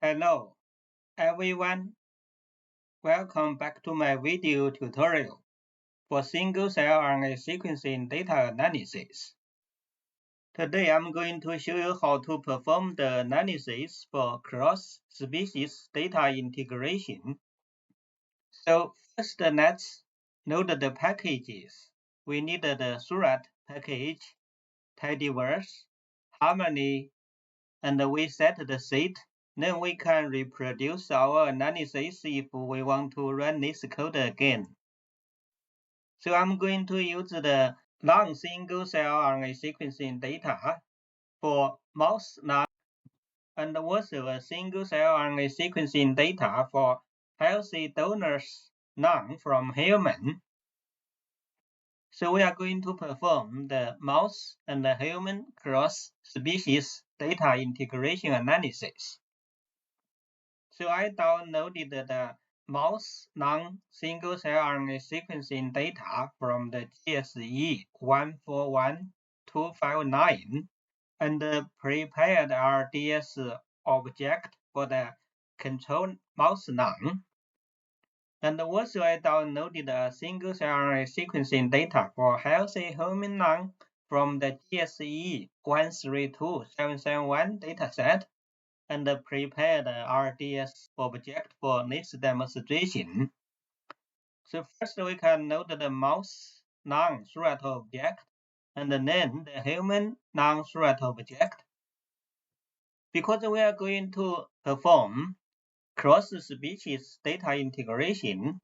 Hello, everyone. Welcome back to my video tutorial for single-cell RNA sequencing data analysis. Today I'm going to show you how to perform the analysis for cross-species data integration. So first, let's load the packages. We need the Surat package, tidyverse, Harmony, and we set the seed. Then we can reproduce our analysis if we want to run this code again. So I'm going to use the non-single-cell RNA sequencing data for mouse lung and also a single-cell RNA sequencing data for healthy donors lung from human. So we are going to perform the mouse and the human cross-species data integration analysis. So I downloaded the mouse lung single-cell RNA sequencing data from the GSE 141259 and prepared RDS object for the control mouse lung. And also I downloaded a single-cell RNA sequencing data for healthy human lung from the GSE 132771 dataset and prepare the RDS object for this demonstration. So first we can load the mouse lung Surat object and then the human lung Surat object. Because we are going to perform cross-species data integration,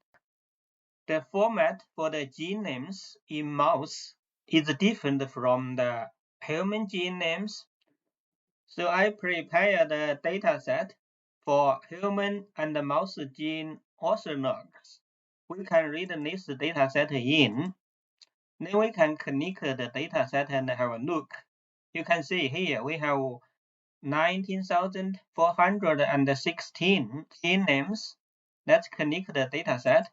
the format for the gene names in mouse is different from the human gene names. So I prepared a dataset for human and mouse gene orthologs. We can read this dataset in. Then we can click the dataset and have a look. You can see here we have 19,416 gene names. Let's click the dataset.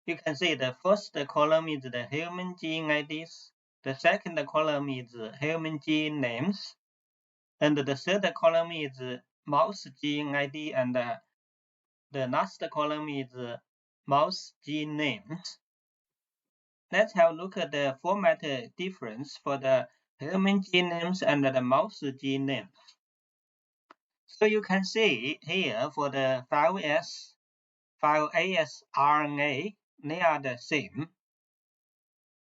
You can see the first column is the human gene IDs. The second column is human gene names. And the third column is mouse gene ID, and the last column is mouse gene names. Let's have a look at the format difference for the human gene names and the mouse gene names. So you can see here for the 5S, 5AS RNA, they are the same.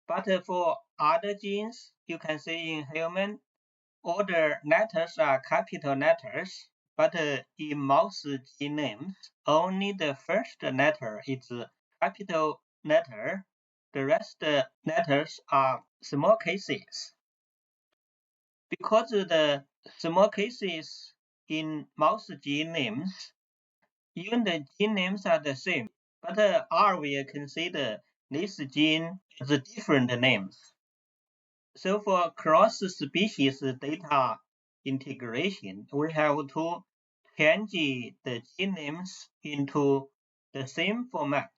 But for other genes, you can see in human, all the letters are capital letters, but in mouse gene names, only the first letter is capital letter. The rest letters are small cases. Because the small cases in mouse gene names, even the gene names are the same, but R will consider this gene as different names. So for cross-species data integration, we have to change the gene names into the same format.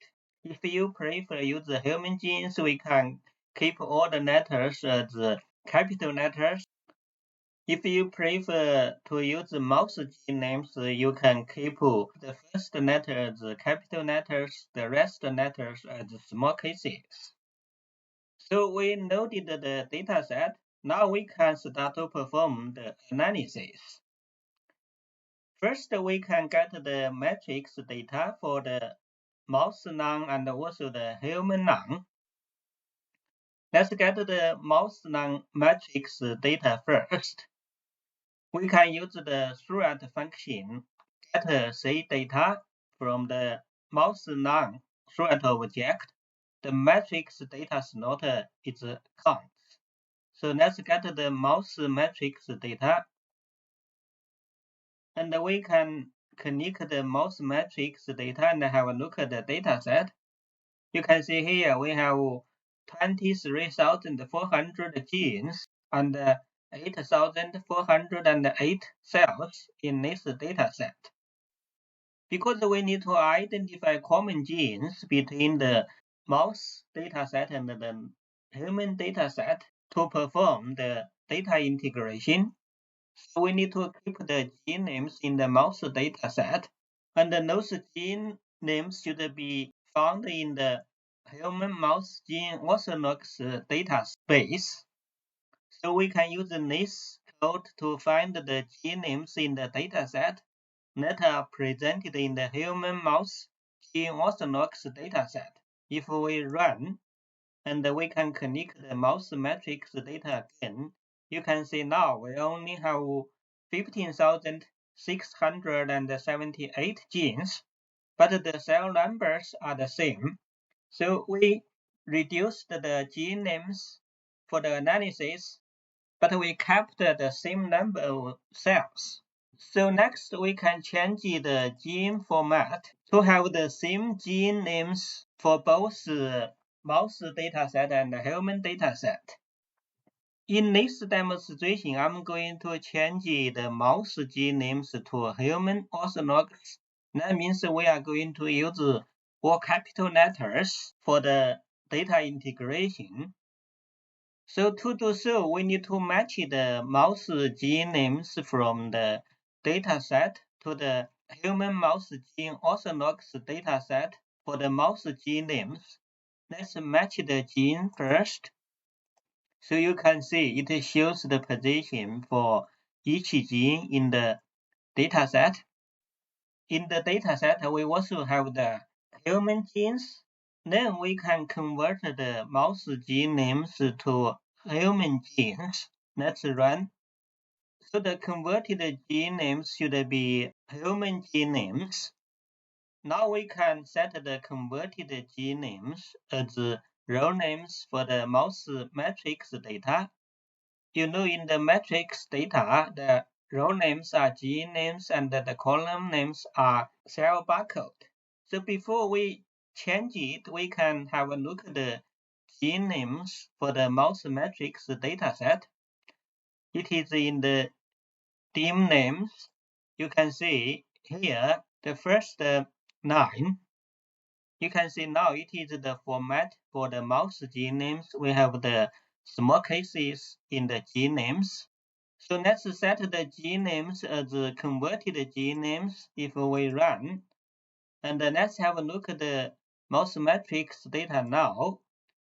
If you prefer use the human genes, we can keep all the letters as capital letters. If you prefer to use mouse gene names, you can keep the first letter as capital letters, the rest letters as small cases. So we loaded the dataset. Now we can start to perform the analysis. First, we can get the matrix data for the mouse lung and also the human lung. Let's get the mouse lung matrix data first. We can use the Surat function, get C data from the mouse lung Surat object. The matrix data slot is count. So let's get the mouse matrix data. And we can connect the mouse matrix data and have a look at the dataset. You can see here we have 23,400 genes and 8,408 cells in this dataset. Because we need to identify common genes between the mouse dataset and the human dataset to perform the data integration. So we need to keep the gene names in the mouse dataset, and those gene names should be found in the human mouse gene orthodox database. So we can use this code to find the gene names in the dataset that are presented in the human mouse gene orthodox dataset. If we run, and we can connect the mouse matrix data again, you can see now we only have 15,678 genes, but the cell numbers are the same. So we reduced the gene names for the analysis, but we kept the same number of cells. So next we can change the gene format to have the same gene names for both mouse dataset and human dataset. In this demonstration, I'm going to change the mouse gene names to human orthodox. That means we are going to use all capital letters for the data integration. So to do so, we need to match the mouse gene names from the dataset to the human mouse gene orthodox dataset for the mouse gene names. Let's match the gene first. So you can see it shows the position for each gene in the dataset. In the dataset, we also have the human genes. Then we can convert the mouse gene names to human genes. Let's run. So the converted gene names should be human gene names. Now we can set the converted gene names as row names for the mouse matrix data. You know, in the matrix data, the row names are gene names and the column names are cell barcode. So before we change it, we can have a look at the gene names for the mouse matrix dataset. It is in the dim names. You can see here the first 9. You can see now it is the format for the mouse gene names. We have the small cases in the gene names. So let's set the gene names as converted gene names if we run. And let's have a look at the mouse matrix data now.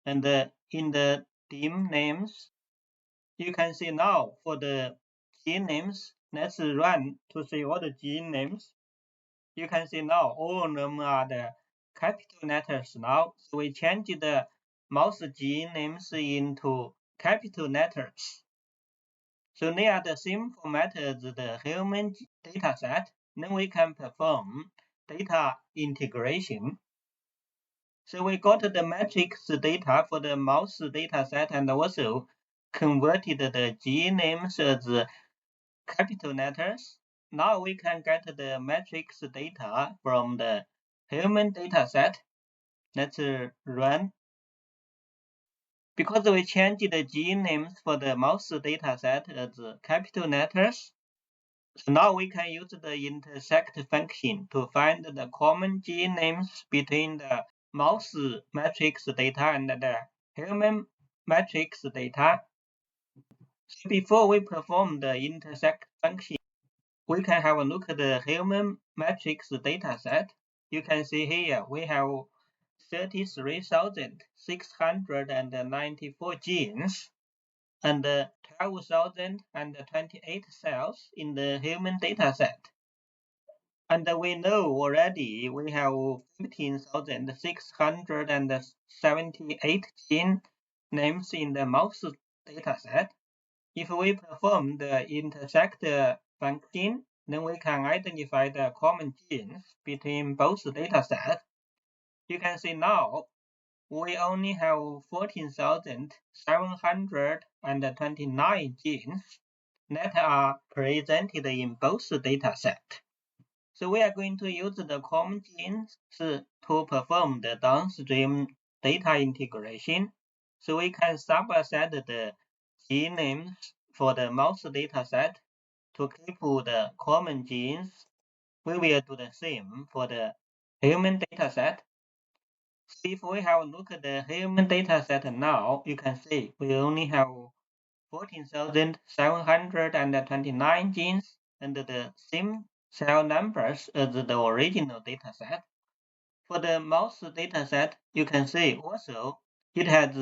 And in the dim names, you can see now for the gene names, let's run to see all the gene names. You can see now all of them are the capital letters now. So we change the mouse gene names into capital letters. So they are the same format as the human dataset. Then we can perform data integration. So we got the matrix data for the mouse dataset and also converted the gene names as capital letters. Now we can get the matrix data from the human dataset. Let's run. Because we changed the gene names for the mouse dataset as capital letters, so now we can use the intersect function to find the common gene names between the mouse matrix data and the human matrix data. So before we perform the intersect function, we can have a look at the human matrix dataset. You can see here we have 33,694 genes and 12,028 cells in the human dataset. And we know already we have 15,678 gene names in the mouse dataset. If we perform the intersect function, then we can identify the common genes between both datasets. You can see now we only have 14,729 genes that are presented in both datasets. So we are going to use the common genes to perform the downstream data integration. So we can subset the gene names for the mouse dataset to keep the common genes. We will do the same for the human dataset. So if we have a look at the human dataset now, you can see we only have 14,729 genes and the same cell numbers as the original dataset. For the mouse dataset, you can see also it has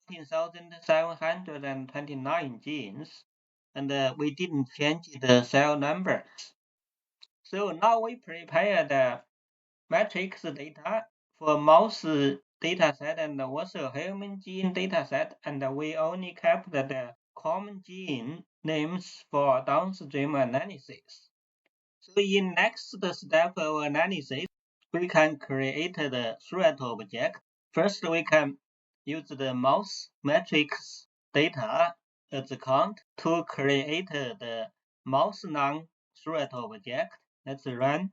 14,729 genes, and we didn't change the cell numbers. So now we prepare the matrix data for mouse dataset and also human gene dataset, and we only kept the common gene names for downstream analysis. So in next step of analysis, we can create the threat object. First, we can use the mouse matrix data as a count to create the mouse non-threat object. Let's run.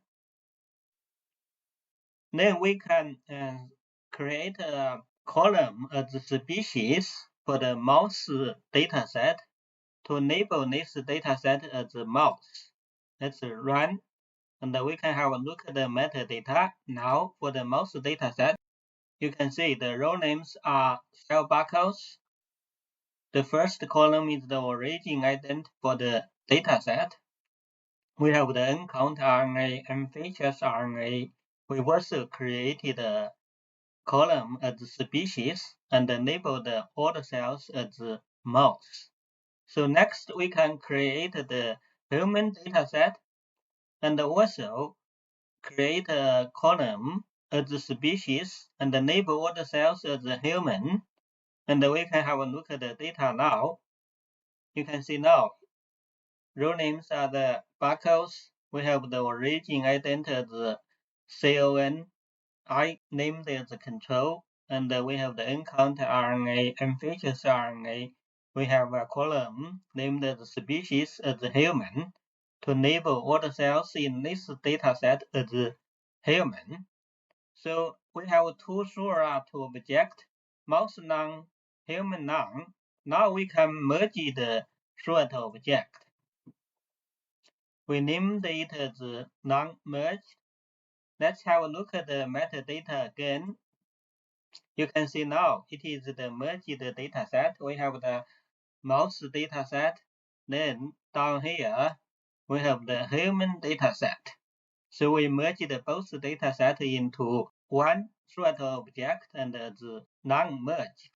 Then we can create a column as a species for the mouse dataset to label this dataset as a mouse. Let's run. And we can have a look at the metadata. Now for the mouse dataset, you can see the row names are cell barcodes. The first column is the origin ident for the dataset. We have the uncount RNA and features RNA. We also created a column as species and labeled all the cells as mouse. So next we can create the human dataset and also create a column as a species and label all the cells as a human, and we can have a look at the data now. You can see now, row names are the barcodes. We have the origin ident as CON, I named as control, and we have the uncount RNA and features RNA. We have a column named as species as human to label all the cells in this dataset as human. So we have two threat objects, mouse none, human none. Now we can merge the threat object. We named it as non-merged. Let's have a look at the metadata again. You can see now it is the merged dataset. We have the mouse dataset. Then down here we have the human dataset. So we merged both datasets into one threat object and the non-merge.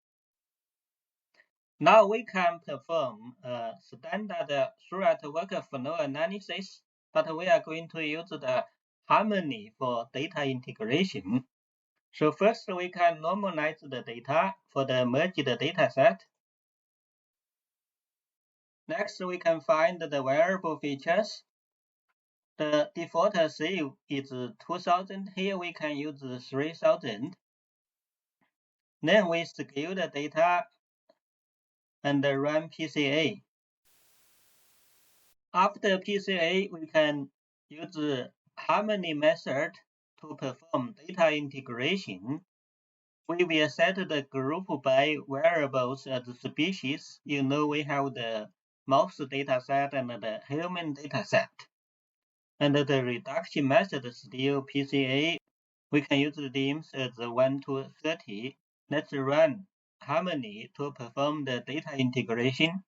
Now we can perform a standard threat workflow analysis, but we are going to use the Harmony for data integration. So first we can normalize the data for the merged dataset. Next we can find the variable features. The default save is 2000. Here we can use 3000. Then we scale the data and run PCA. After PCA, we can use the Harmony method to perform data integration. We will set the group by variables as species. You know we have the mouse dataset and the human dataset. And the reduction method still PCA. We can use the names as 1 to 30. Let's run Harmony to perform the data integration.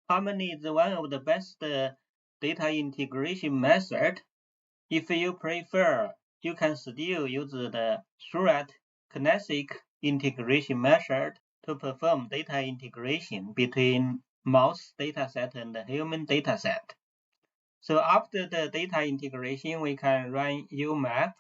Harmony is one of the best data integration method. If you prefer, you can still use the threat classic integration method to perform data integration between mouse dataset and the human dataset. So after the data integration, we can run UMAP.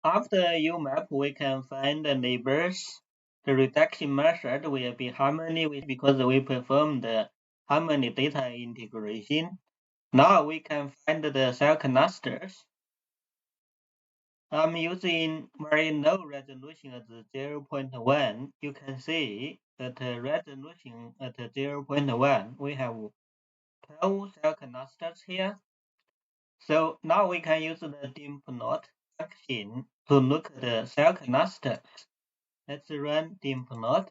After UMAP, we can find the neighbors. The reduction method will be Harmony because we performed the Harmony data integration. Now we can find the cell clusters. I'm using very low resolution at 0.1. You can see at resolution at 0.1, we have 12 cell canisters here. So now we can use the DIMP-NOT function to look at the cell canisters. Let's run DIMP-NOT.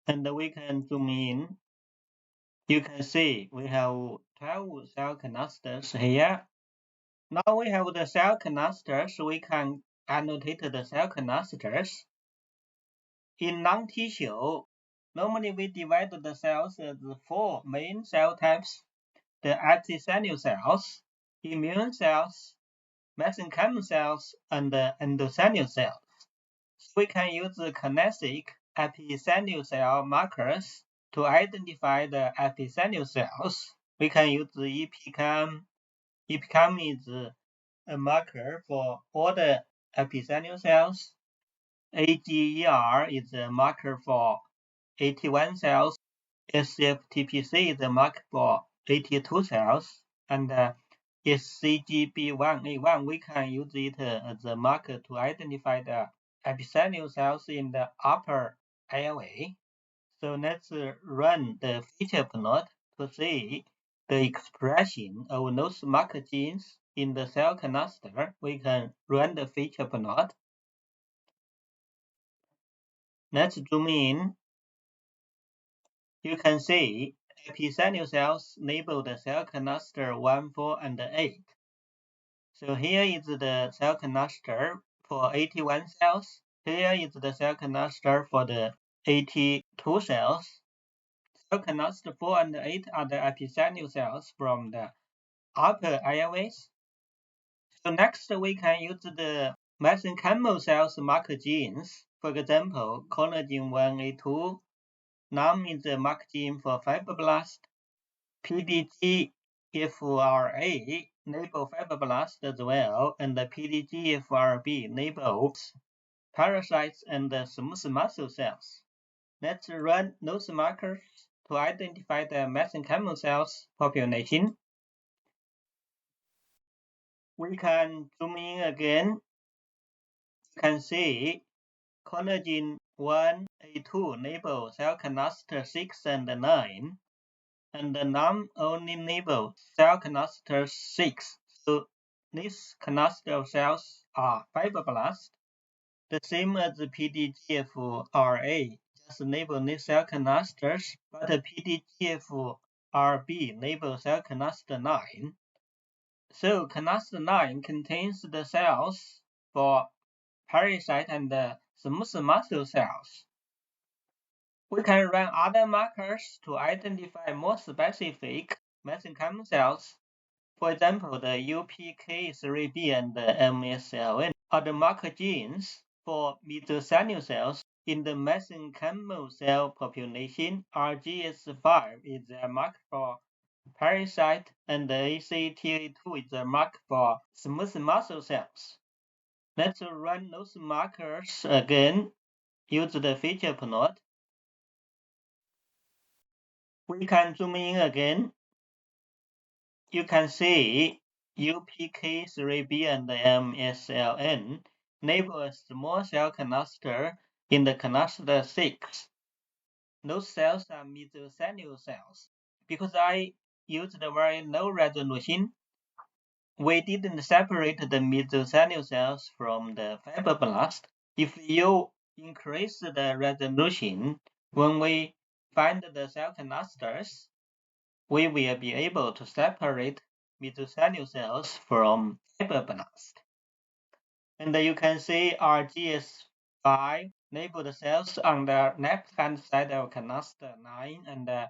And we can zoom in. You can see we have 12 cell canisters here. Now we have the cell canisters. We can annotate the cell canisters. In lung tissue, normally we divide the cells as 4 main cell types: the epithelial cells, immune cells, mesenchymal cells, and endothelial cells. So we can use the kinetic epithelial cell markers to identify the epithelial cells. We can use the EpCAM. EpCAM is a marker for all the epithelial cells. AGER is a marker for 81 cells. SFTPC is a marker for 82 cells. And SCGB1A1, we can use it as a marker to identify the epithelial cells in the upper airway. So let's run the feature plot to see the expression of those marker genes in the cell canister. We can run the feature plot. Let's zoom in. You can see epithelial cells labeled the cell canister 1, 4, and 8. So here is the cell canister for 81 cells. Here is the cell canister for the 82 cells. Cell canister 4 and 8 are the epithelial cells from the upper airways. So next we can use the mesenchymal cells marker genes. For example, collagen 1A2. NAM is the marker gene for fibroblast. PDGFRA label fibroblast as well, and the PDGFRB labels parasites and smooth muscle cells. Let's run those markers to identify the mesenchymal cells population. We can zoom in again. You can see collagen 1A2 label cell canister 6 and 9. And the NAM only label cell canister 6. So these canister cells are fibroblasts, the same as the PDGFRA, just label these cell canisters, but the PDGFRB label cell canister 9. So canister 9 contains the cells for parasite and smooth muscle cells. We can run other markers to identify more specific mesenchymal cells. For example, the UPK3B and the MSLN are the marker genes for mesothelial cells. In the mesenchymal cell population, RGS5 is a marker for parasite, and the ACTA2 is a marker for smooth muscle cells. Let's run those markers again. Use the feature plot. We can zoom in again. You can see UPK3B and MSLN label a small cell canister in the canister 6. Those cells are mesothelial cells. Because I used a very low resolution, we didn't separate the mesothelial cells from the fibroblast. If you increase the resolution, when we find the cell canisters, we will be able to separate mesothelial cells from fibroblasts. And you can see RGS5 labeled cells on the left-hand side of canister 9, and the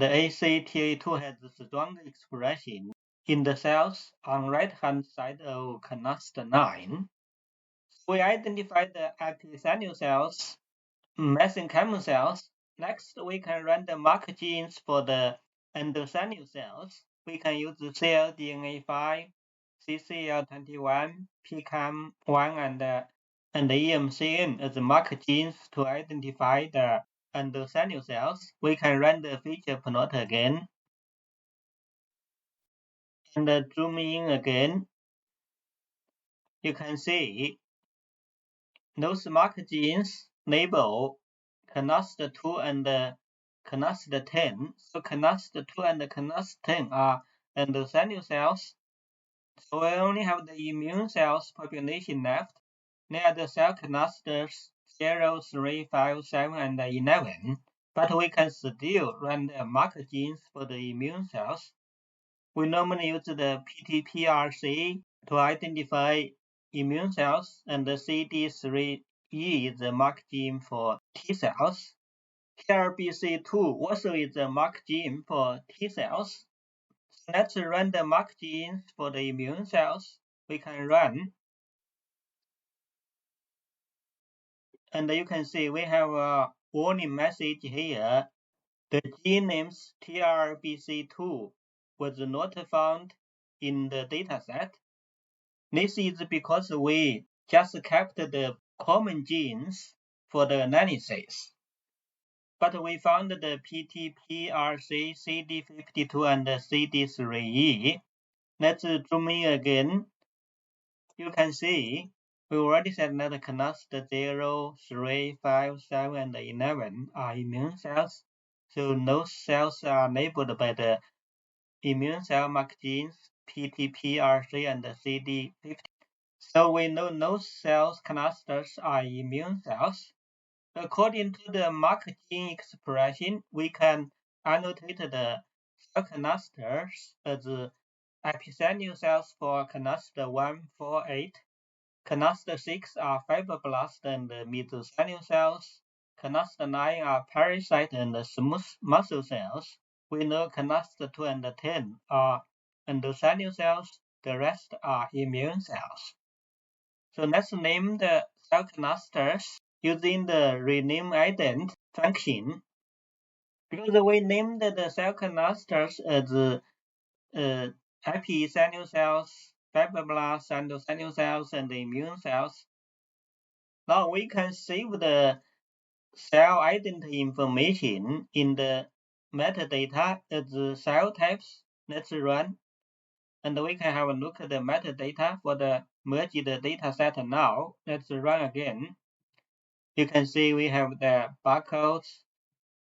ACTA2 has a strong expression in the cells on right-hand side of canister 9. We identified the epithelial cells, mesenchymal cells. Next, we can run the marker genes for the endothelial cells. We can use cLDNA5, CCL21, PCAM1, and EMCN as marker genes to identify the endothelial cells. We can run the feature plot again. And zoom in again. you can see those marked genes label Knas 2 and Knas 10. So Knas 2 and Knas 10 are endothelial cells. So we only have the immune cells population left. They are the cell canisters 0, 3, 5, 7, and 11. But we can still run the marker genes for the immune cells. We normally use the PTPRC to identify immune cells, and the CD3E is the mark gene for T cells. TRBC2 also is the mark gene for T cells. So let's run the mark genes for the immune cells. We can run. And you can see we have a warning message here. The gene names TRBC2 was not found in the dataset. This is because we just kept the common genes for the analysis. But we found the PTPRC, CD52, and CD3E. Let's zoom in again. You can see we already said that Knas 0, 3, 5, 7, and 11 are immune cells. So those cells are labeled by the immune cell mark genes PTPRC and CD50. So we know those cells clusters are immune cells. According to the mark gene expression, we can annotate the cell clusters as epithelial cells for cluster 1, 4, 8. Cluster 6 are fibroblast and mesothelial cells. Cluster 9 are parasite and smooth muscle cells. We know cluster 2 and 10 are endothelial cells. The rest are immune cells. So let's name the cell clusters using the rename ident function. Because we named the cell clusters as epithelial cells, fibroblasts, endothelial cells, and immune cells. Now we can save the cell identity information in the metadata as cell types. Let's run. And we can have a look at the metadata for the merged dataset now. Let's run again. You can see we have the barcodes,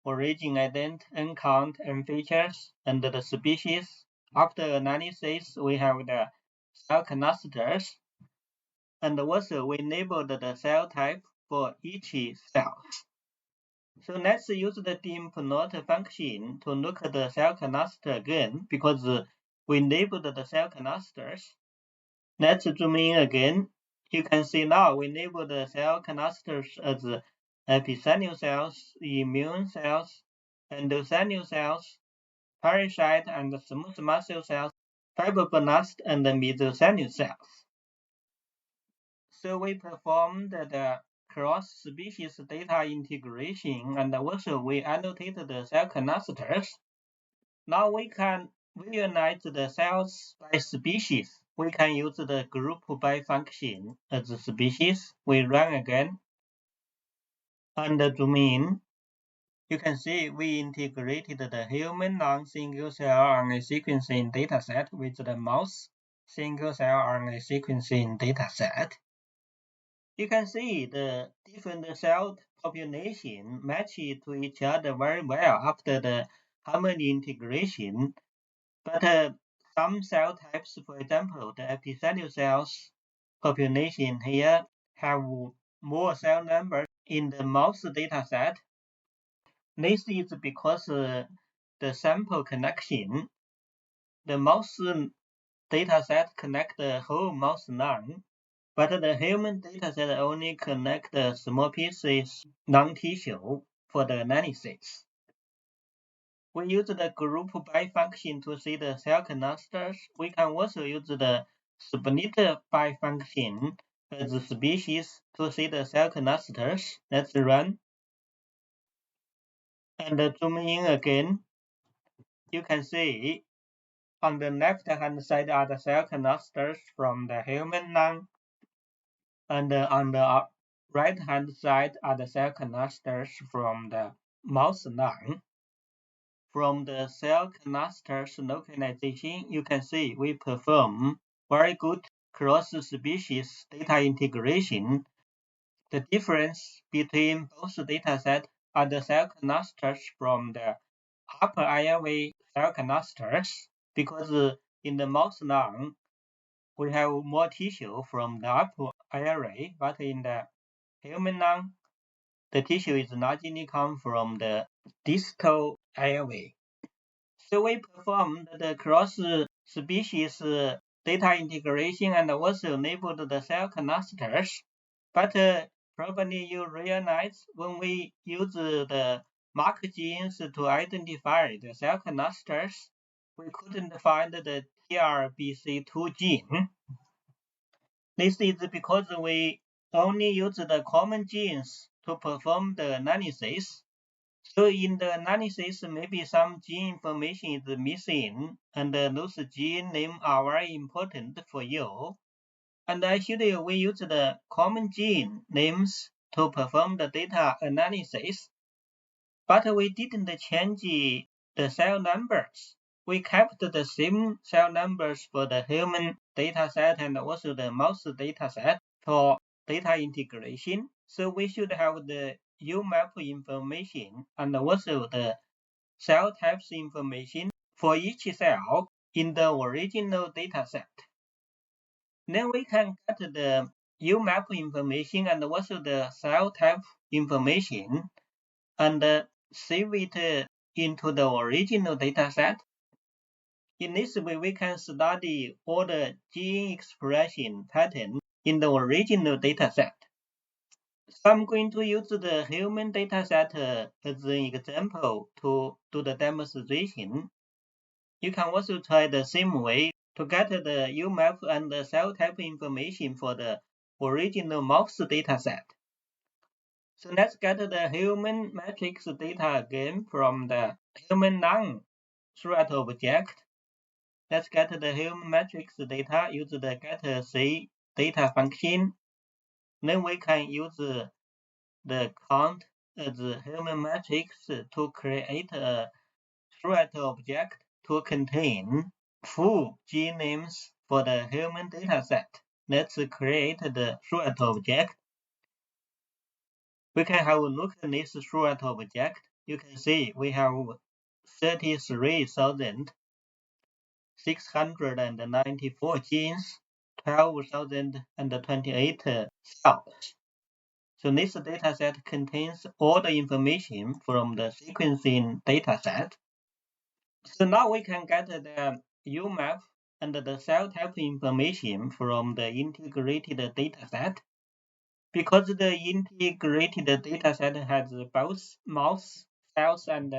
origin ident, uncount, and features, and the species. After analysis, we have the cell clusters, and also we labeled the cell type for each cell. So let's use the dimplot function to look at the cell cluster again, because we labeled the cell clusters. Let's zoom in again. You can see now we label the cell clusters as epithelial cells, immune cells, endothelial cells, parasite and smooth muscle cells, fibroblast and mesothelial cells. So we performed the cross-species data integration, and also we annotated the cell clusters. Now we can visualize the cells by species. We can use the group by function as a species. We run again. And zoom in. You can see we integrated the human non-single cell RNA sequencing dataset with the mouse single cell RNA sequencing dataset. You can see the different cell population match to each other very well after the harmony integration. But some cell types, for example, the epithelial cells population here have more cell numbers in the mouse dataset. This is because the sample connection, the mouse dataset connect the whole mouse lung, but the human dataset only connect the small pieces lung tissue for the analysis. We use the group by function to see the cell clusters. We can also use the split by function as a species to see the cell clusters. Let's run. And zoom in again. You can see on the left-hand side are the cell clusters from the human lung, and on the right-hand side are the cell clusters from the mouse lung. From the cell clusters localization, you can see we perform very good cross-species data integration. The difference between both datasets are the cell clusters from the upper airway cell clusters, because in the mouse lung, we have more tissue from the upper airway, but in the human lung, the tissue is largely come from the distal airway. So we performed the cross-species data integration and also labeled the cell clusters. But probably you realize when we use the mark genes to identify the cell clusters, we couldn't find the TRBC2 gene. This is because we only use the common genes to perform the analysis. So in the analysis, maybe some gene information is missing, and those gene names are very important for you. And actually, we use the common gene names to perform the data analysis, but we didn't change the cell numbers. We kept the same cell numbers for the human dataset and also the mouse dataset for data integration. So we should have the UMAP information and also the cell types information for each cell in the original dataset. Then we can get the UMAP information and also the cell type information and save it into the original dataset. In this way, we can study all the gene expression patterns in the original dataset. So I'm going to use the human dataset as an example to do the demonstration. You can also try the same way to get the UMAP and the cell type information for the original mouse dataset. So let's get the human matrix data again from the human lung threat object. Let's get the human matrix data, use the getC data function. Then we can use the count as human matrix to create a threat object to contain full gene names for the human dataset. Let's create the threat object. We can have a look at this threat object. You can see we have 33,694 genes, 12,028 cells. So this dataset contains all the information from the sequencing dataset. So now we can get the UMAP and the cell type information from the integrated dataset. Because the integrated dataset has both mouse cells and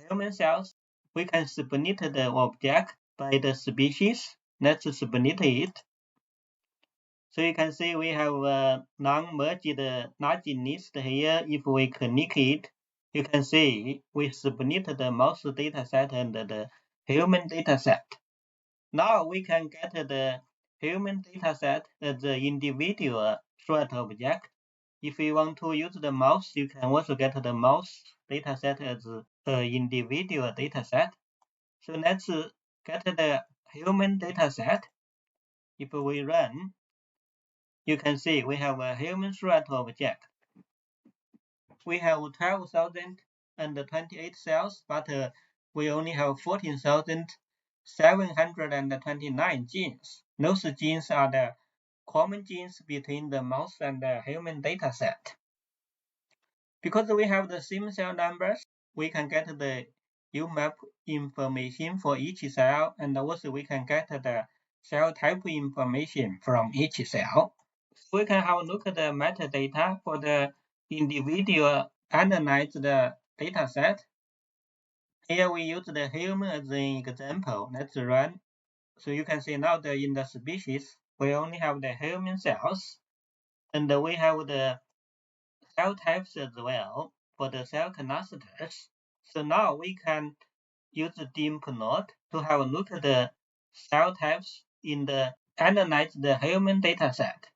human cells, we can split the object by the species. Let's split it. So you can see we have a non-merged large list here. If we click it, you can see we split the mouse dataset and the human dataset. Now we can get the human dataset as the individual threat object. If you want to use the mouse, you can also get the mouse dataset as an individual dataset. So let's get the human dataset. If we run, you can see we have a human threat object. We have 12,028 cells, but we only have 14,729 genes. Those genes are the common genes between the mouse and the human dataset. Because we have the same cell numbers, we can get the UMAP information for each cell, and also we can get the cell type information from each cell. So we can have a look at the metadata for the individual analyzed dataset. Here we use the human as an example. Let's run. So you can see now that in the species, we only have the human cells, and we have the cell types as well for the cell clusters. So now we can use the DIMP-NOT to have a look at the cell types in the analyzed human dataset.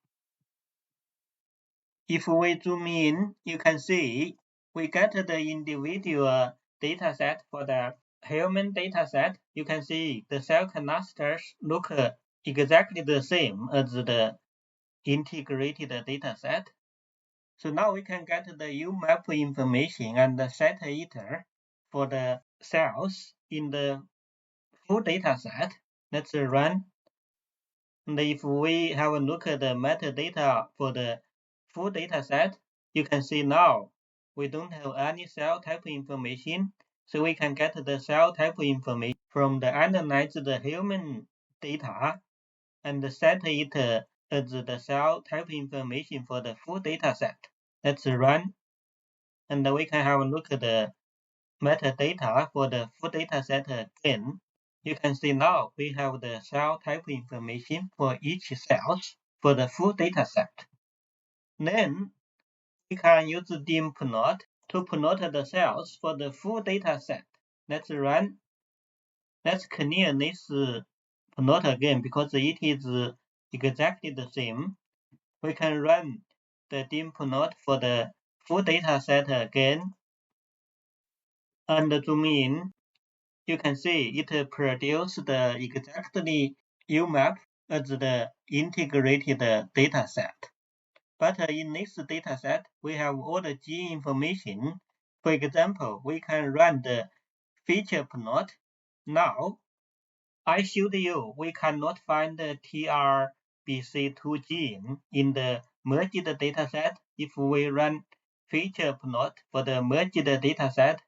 If we zoom in, you can see we get the individual dataset for the human dataset. You can see the cell clusters look exactly the same as the integrated dataset. So now we can get the UMAP information and set it for the cells in the full dataset. Let's run. And if we have a look at the metadata for the full dataset, you can see now we don't have any cell type information. So we can get the cell type information from the analyzed human data and set it as the cell type information for the full dataset. Let's run. And we can have a look at the metadata for the full dataset again. You can see now we have the cell type information for each cells for the full dataset. Then we can use dimplot to plot the cells for the full dataset. Let's run. Let's clear this plot again because it is exactly the same. We can run the dimplot for the full dataset again and zoom in. You can see it produces the exactly UMAP as the integrated dataset. But in this dataset, we have all the gene information. For example, we can run the feature plot. Now, I showed you we cannot find the TRBC2 gene in the merged dataset. If we run feature plot for the merged dataset,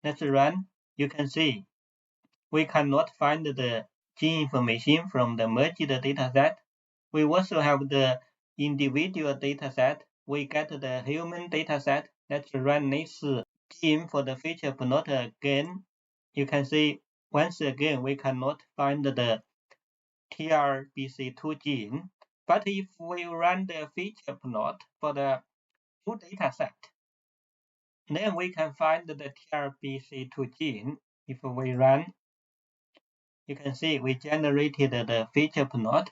let's run. You can see we cannot find the gene information from the merged dataset. We also have the individual dataset. We get the human dataset. Let's run this gene for the feature plot again. You can see once again we cannot find the TRBC2 gene. But if we run the feature plot for the full dataset, then we can find the TRBC2 gene. If we run, you can see we generated the feature plot,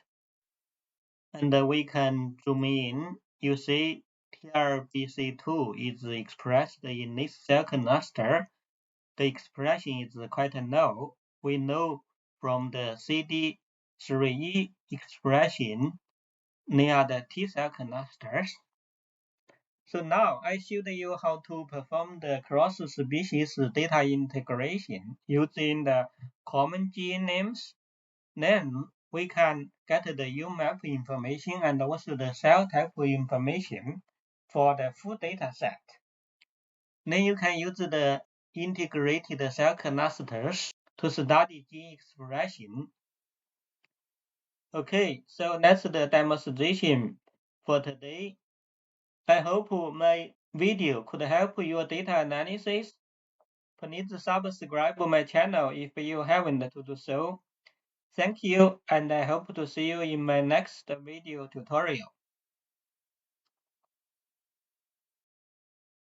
and we can zoom in. You see TRBC2 is expressed in this cell cluster. The expression is quite low. We know from the CD3E expression, they are the T cell clusters. So now I showed you how to perform the cross-species data integration using the common gene names. Then we can get the UMAP information and also the cell type information for the full data set. Then you can use the integrated cell clusters to study gene expression. Okay, so that's the demonstration for today. I hope my video could help your data analysis. Please subscribe to my channel if you haven't to do so. Thank you, and I hope to see you in my next video tutorial.